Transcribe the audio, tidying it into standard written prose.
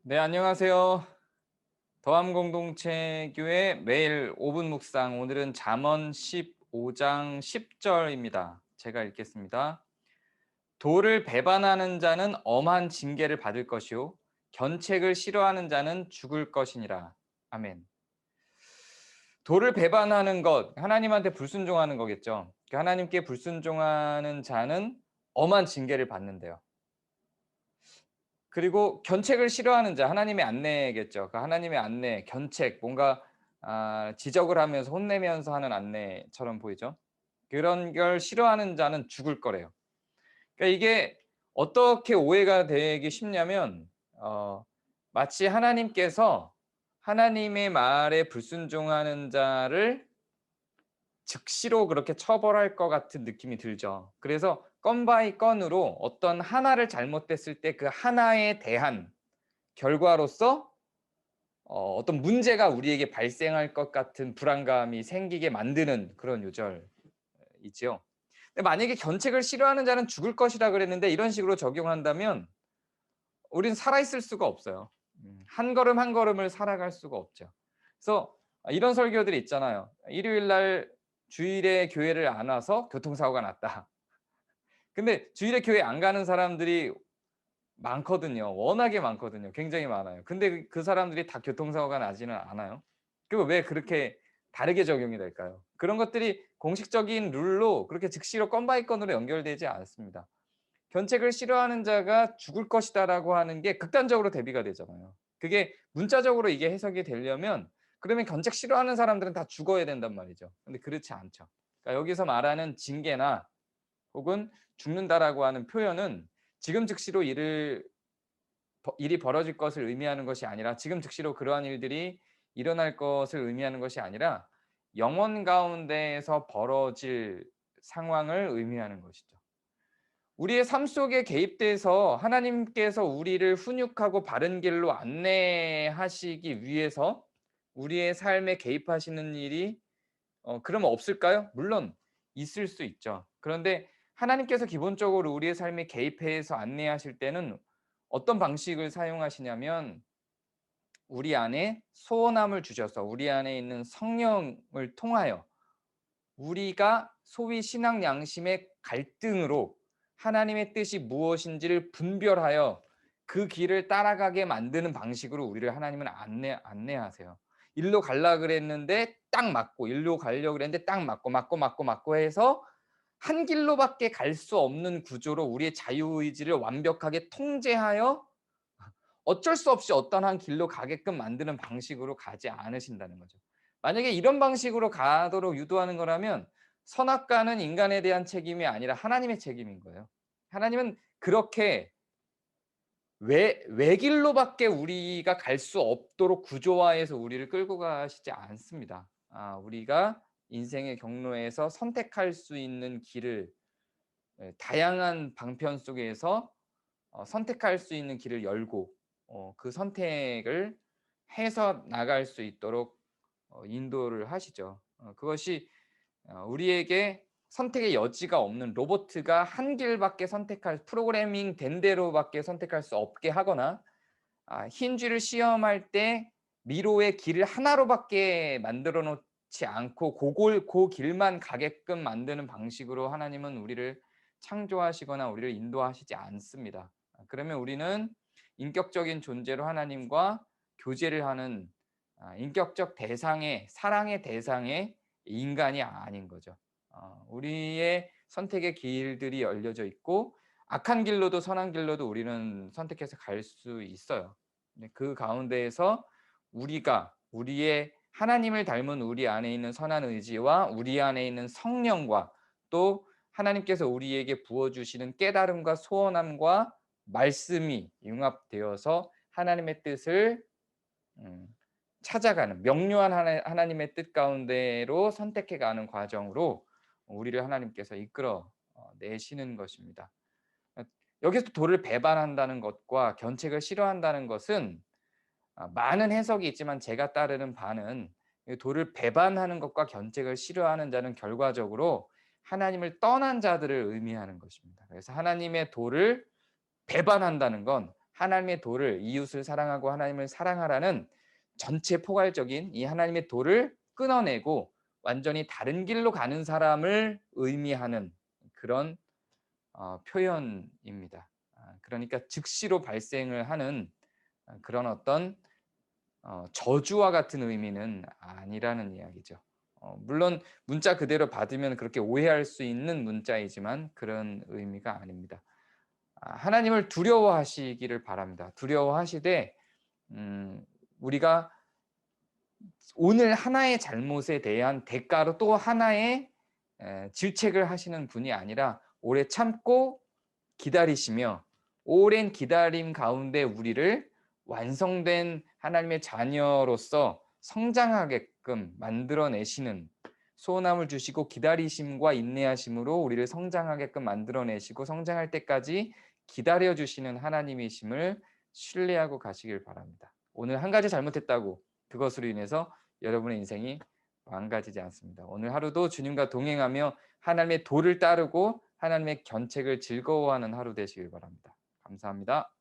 네, 안녕하세요. 더함 공동체 교회 매일 5분 묵상. 오늘은 잠언 15장 10절입니다. 제가 읽겠습니다. 도를 배반하는 자는 엄한 징계를 받을 것이요 견책을 싫어하는 자는 죽을 것이니라. 아멘. 도를 배반하는 것, 하나님한테 불순종하는 거겠죠. 하나님께 불순종하는 자는 엄한 징계를 받는데요. 그리고 견책을 싫어하는 자, 하나님의 안내겠죠. 그 하나님의 안내, 견책, 뭔가 지적을 하면서 혼내면서 하는 안내처럼 보이죠. 그런 걸 싫어하는 자는 죽을 거래요. 그러니까 이게 어떻게 오해가 되기 쉽냐면 마치 하나님께서 하나님의 말에 불순종하는 자를 즉시로 그렇게 처벌할 것 같은 느낌이 들죠. 그래서 건 바이 건으로 어떤 하나를 잘못됐을 때 그 하나에 대한 결과로서 어떤 문제가 우리에게 발생할 것 같은 불안감이 생기게 만드는 그런 요절이지요. 근데 만약에 견책을 싫어하는 자는 죽을 것이라 그랬는데 이런 식으로 적용한다면 우리는 살아있을 수가 없어요. 한 걸음 한 걸음을 살아갈 수가 없죠. 그래서 이런 설교들이 있잖아요. 일요일 날 주일에 교회를 안 와서 교통사고가 났다. 근데 주일에 교회 안 가는 사람들이 많거든요. 워낙에 많거든요. 굉장히 많아요. 근데 그 사람들이 다 교통사고가 나지는 않아요. 그리고 왜 그렇게 다르게 적용이 될까요? 그런 것들이 공식적인 룰로 그렇게 즉시로 건 바이 건으로 연결되지 않습니다. 견책을 싫어하는 자가 죽을 것이다라고 하는 게 극단적으로 대비가 되잖아요. 그게 문자적으로 이게 해석이 되려면 그러면 견책 싫어하는 사람들은 다 죽어야 된단 말이죠. 근데 그렇지 않죠. 그러니까 여기서 말하는 징계나 혹은 죽는다라고 하는 표현은 지금 즉시로 일이 벌어질 것을 의미하는 것이 아니라 지금 즉시로 그러한 일들이 일어날 것을 의미하는 것이 아니라 영원 가운데에서 벌어질 상황을 의미하는 것이죠. 우리의 삶 속에 개입돼서 하나님께서 우리를 훈육하고 바른 길로 안내하시기 위해서 우리의 삶에 개입하시는 일이 그러면 없을까요? 물론 있을 수 있죠. 그런데 하나님께서 기본적으로 우리의 삶에 개입해서 안내하실 때는 어떤 방식을 사용하시냐면 우리 안에 소원함을 주셔서 우리 안에 있는 성령을 통하여 우리가 소위 신앙 양심의 갈등으로 하나님의 뜻이 무엇인지를 분별하여 그 길을 따라가게 만드는 방식으로 우리를 하나님은 안내하세요. 일로 갈라 그랬는데 딱 맞고 일로 가려고 그랬는데 딱 맞고 해서 한 길로밖에 갈 수 없는 구조로 우리의 자유의지를 완벽하게 통제하여 어쩔 수 없이 어떤 한 길로 가게끔 만드는 방식으로 가지 않으신다는 거죠. 만약에 이런 방식으로 가도록 유도하는 거라면 선악과는 인간에 대한 책임이 아니라 하나님의 책임인 거예요. 하나님은 그렇게 외길로밖에 우리가 갈 수 없도록 구조화해서 우리를 끌고 가시지 않습니다. 우리가 인생의 경로에서 선택할 수 있는 길을 다양한 방편 속에서 선택할 수 있는 길을 열고 그 선택을 해서 나갈 수 있도록 인도를 하시죠. 그것이 우리에게 선택의 여지가 없는 로보트가 한 길밖에 선택할 프로그래밍 된 대로밖에 선택할 수 없게 하거나 힌지를 시험할 때 미로의 길을 하나로밖에 만들어 놓지 않고 고 길만 가게끔 만드는 방식으로 하나님은 우리를 창조하시거나 우리를 인도하시지 않습니다. 그러면 우리는 인격적인 존재로 하나님과 교제를 하는 인격적 대상의 사랑의 대상의 인간이 아닌 거죠. 우리의 선택의 길들이 열려져 있고 악한 길로도 선한 길로도 우리는 선택해서 갈 수 있어요. 네, 그 가운데에서 우리가 우리의 하나님을 닮은 우리 안에 있는 선한 의지와 우리 안에 있는 성령과 또 하나님께서 우리에게 부어 주시는 깨달음과 소원함과 말씀이 융합되어서 하나님의 뜻을 음 찾아가는 명료한 하나님의 뜻 가운데로 선택해 가는 과정으로 우리를 하나님께서 이끌어 내시는 것입니다. 어 여기서 도를 배반한다는 것과 견책을 싫어한다는 것은 많은 해석이 있지만 제가 따르는 바는 이 도를 배반하는 것과 견책을 싫어하는 자는 결과적으로 하나님을 떠난 자들을 의미하는 것입니다. 그래서 하나님의 도를 배반한다는 건 하나님의 도를 이웃을 사랑하고 하나님을 사랑하라는 전체 포괄적인 이 하나님의 도를 끊어내고 완전히 다른 길로 가는 사람을 의미하는 그런 표현입니다. 그러니까 즉시로 발생을 하는 그런 어떤 저주와 같은 의미는 아니라는 이야기죠. 물론 문자 그대로 받으면 그렇게 오해할 수 있는 문자이지만 그런 의미가 아닙니다. 하나님을 두려워하시기를 바랍니다. 두려워하시되 우리가 오늘 하나의 잘못에 대한 대가로 또 하나의 질책을 하시는 분이 아니라 오래 참고 기다리시며 오랜 기다림 가운데 우리를 완성된 하나님의 자녀로서 성장하게끔 만들어내시는 소원함을 주시고 기다리심과 인내하심으로 우리를 성장하게끔 만들어내시고 성장할 때까지 기다려주시는 하나님이심을 신뢰하고 가시길 바랍니다. 오늘 한 가지 잘못했다고 그것으로 인해서 여러분의 인생이 망가지지 않습니다. 오늘 하루도 주님과 동행하며 하나님의 도를 따르고 하나님의 견책을 즐거워하는 하루 되시길 바랍니다. 감사합니다.